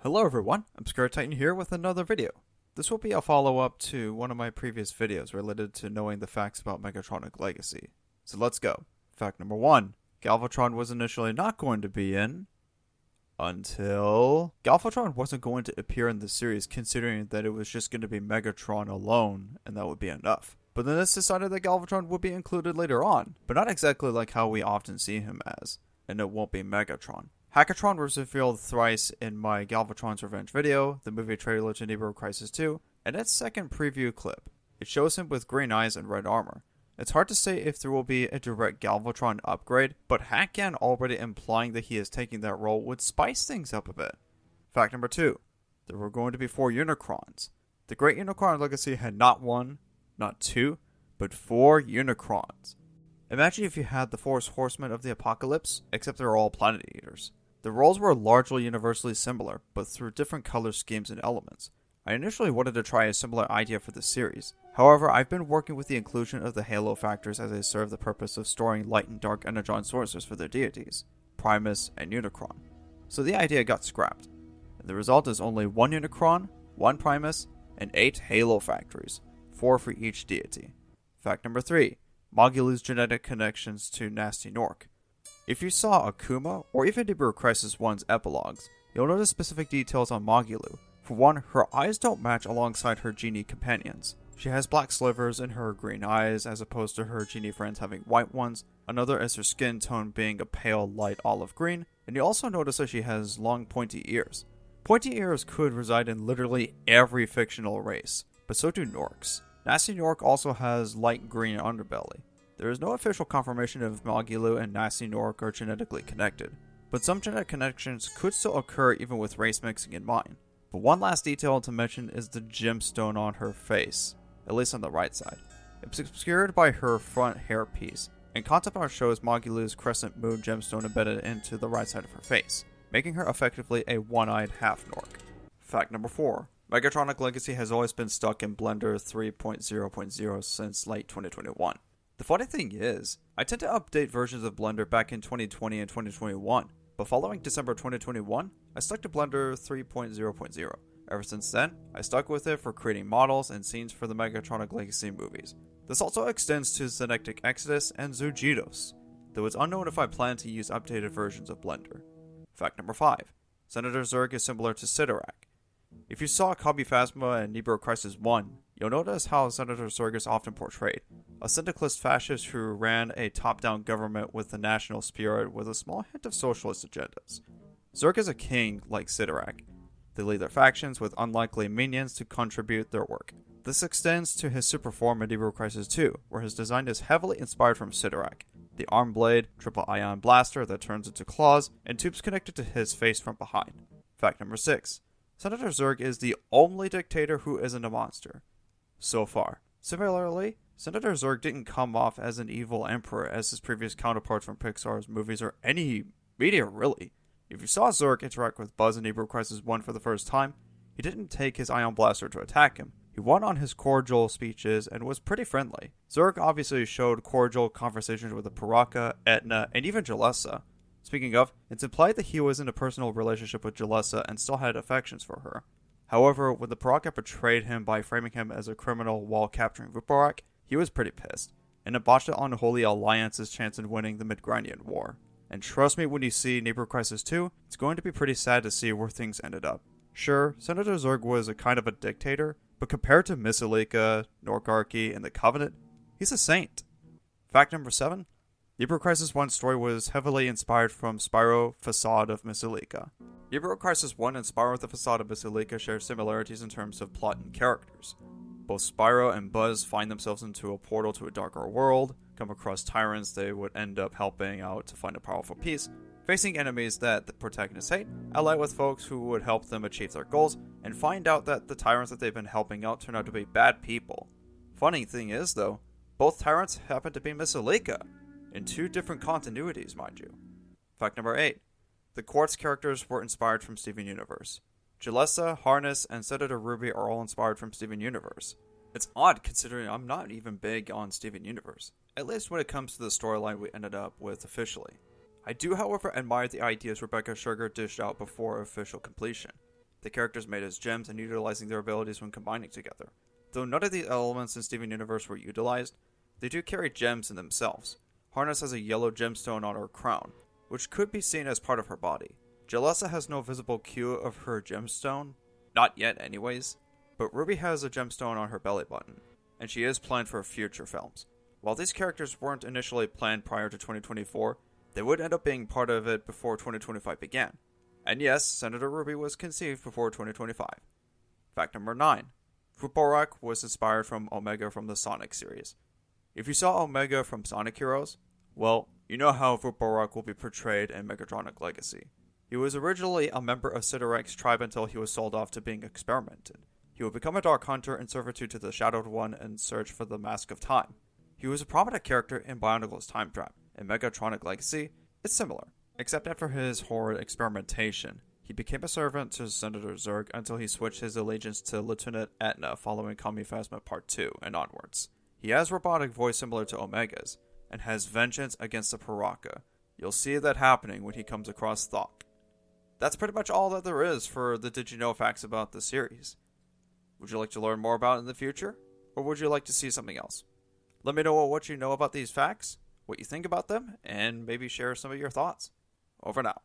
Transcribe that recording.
Hello everyone, I'm Scar Titan here with another video. This will be a follow-up to one of my previous videos related to knowing the facts about Megatronic Legacy. So let's go. Fact number 1. Galvatron was initially not going to be in until Galvatron wasn't going to appear in the series, considering that it was just going to be Megatron alone and that would be enough. But then it's decided that Galvatron would be included later on, but not exactly like how we often see him as, and it won't be Megatron. Hackatron was revealed thrice in my Galvatron's Revenge video, the movie trailer to Neighborhood Crisis 2, and its second preview clip. It shows him with green eyes and red armor. It's hard to say if there will be a direct Galvatron upgrade, but Hakan already implying that he is taking that role would spice things up a bit. Fact number 2. There were going to be 4 Unicrons. The Great Unicron Legacy had not 1, not 2, but 4 Unicrons. Imagine if you had the 4 Horsemen of the Apocalypse, except they're all Planet Eaters. The roles were largely universally similar, but through different color schemes and elements. I initially wanted to try a similar idea for the series. However, I've been working with the inclusion of the Halo factors as they serve the purpose of storing light and dark energon sources for their deities, Primus and Unicron. So the idea got scrapped. And the result is only 1 Unicron, 1 Primus, and 8 Halo factories, 4 for each deity. Fact number 3. Mogulu's genetic connections to Nasty Nork. If you saw Akuma, or even Neighborhood Crisis 1's epilogues, you'll notice specific details on Mogulu. For one, her eyes don't match alongside her genie companions. She has black slivers in her green eyes, as opposed to her genie friends having white ones. Another is her skin tone being a pale light olive green, and you also notice that she has long pointy ears. Pointy ears could reside in literally every fictional race, but so do Norks. Nasty Nork also has light green underbelly. There is no official confirmation if Mogulu and Nasty Nork are genetically connected, but some genetic connections could still occur even with race mixing in mind. But one last detail to mention is the gemstone on her face, at least on the right side. It's obscured by her front hairpiece, and concept art shows Mogulu's crescent moon gemstone embedded into the right side of her face, making her effectively a one-eyed half-Nork. Fact number 4. Megatronic Legacy has always been stuck in Blender 3.0.0 since late 2021. The funny thing is, I tend to update versions of Blender back in 2020 and 2021, but following December 2021, I stuck to Blender 3.0.0. Ever since then, I stuck with it for creating models and scenes for the Megatronic Legacy movies. This also extends to Zenectic Exodus and Zugitos, though it's unknown if I plan to use updated versions of Blender. Fact number 5. Senator Zurg is similar to Sidorak. If you saw Copy Phasma and Neighborhood Crisis 1, you'll notice how Senator Zurg is often portrayed. A syndicalist fascist who ran a top-down government with a national spirit with a small hint of socialist agendas. Zurg is a king like Sidorak. They lead their factions with unlikely minions to contribute their work. This extends to his super form in Neighborhood Crisis 2, where his design is heavily inspired from Sidorak. The arm blade, triple ion blaster that turns into claws, and tubes connected to his face from behind. Fact number 6. Senator Zurg is the only dictator who isn't a monster. So far. Similarly, Senator Zurg didn't come off as an evil emperor as his previous counterparts from Pixar's movies or any media really. If you saw Zurg interact with Buzz in Neighborhood Crisis 1 for the first time, he didn't take his ion blaster to attack him. He won on his cordial speeches and was pretty friendly. Zurg obviously showed cordial conversations with the Paraka, Etna, and even Jalessa. Speaking of, it's implied that he was in a personal relationship with Jalessa and still had affections for her. However, when the Paraka betrayed him by framing him as a criminal while capturing Vuporak, he was pretty pissed, and it botched the Unholy Alliance's chance in winning the Midgrandian War. And trust me, when you see Neighborhood Crisis 2, it's going to be pretty sad to see where things ended up. Sure, Senator Zurg was a kind of a dictator, but compared to Missilika, Norkarki, and the Covenant, he's a saint. Fact number 7. Neighborhood Crisis 1's story was heavily inspired from Spyro, Facade of Missilika. Neighborhood Crisis 1 and Spyro the Facade of Missilika share similarities in terms of plot and characters. Both Spyro and Buzz find themselves into a portal to a darker world, come across tyrants they would end up helping out to find a powerful piece, facing enemies that the protagonists hate, ally with folks who would help them achieve their goals, and find out that the tyrants that they've been helping out turn out to be bad people. Funny thing is though, both tyrants happen to be Missilika, in 2 different continuities mind you. Fact number 8. The Quartz characters were inspired from Steven Universe. Jalessa, Harness, and Senator Ruby are all inspired from Steven Universe. It's odd considering I'm not even big on Steven Universe, at least when it comes to the storyline we ended up with officially. I do however admire the ideas Rebecca Sugar dished out before official completion. the characters made as gems and utilizing their abilities when combining together. Though none of the elements in Steven Universe were utilized, they do carry gems in themselves. Harness has a yellow gemstone on her crown, which could be seen as part of her body. Jalessa has no visible cue of her gemstone, not yet anyways, but Ruby has a gemstone on her belly button, and she is planned for future films. While these characters weren't initially planned prior to 2024, they would end up being part of it before 2025 began. And yes, Senator Ruby was conceived before 2025. Fact number 9. Fuporak was inspired from Omega from the Sonic series. If you saw Omega from Sonic Heroes, well, you know how Fuporak will be portrayed in Megatronic Legacy. He was originally a member of Sidorek's tribe until he was sold off to being experimented. He would become a Dark Hunter in servitude to the Shadowed One and search for the Mask of Time. He was a prominent character in Bionicle's Time Trap. In Megatronic Legacy, it's similar, except after his horrid experimentation, he became a servant to Senator Zurg until he switched his allegiance to Lieutenant Etna following Kami-Phasma Part 2 and onwards. He has robotic voice similar to Omega's, and has vengeance against the Paraka. You'll see that happening when he comes across Thok. That's pretty much all that there is for the Did You Know facts about the series. Would you like to learn more about it in the future? Or would you like to see something else? Let me know what you know about these facts, what you think about them, and maybe share some of your thoughts. Over now.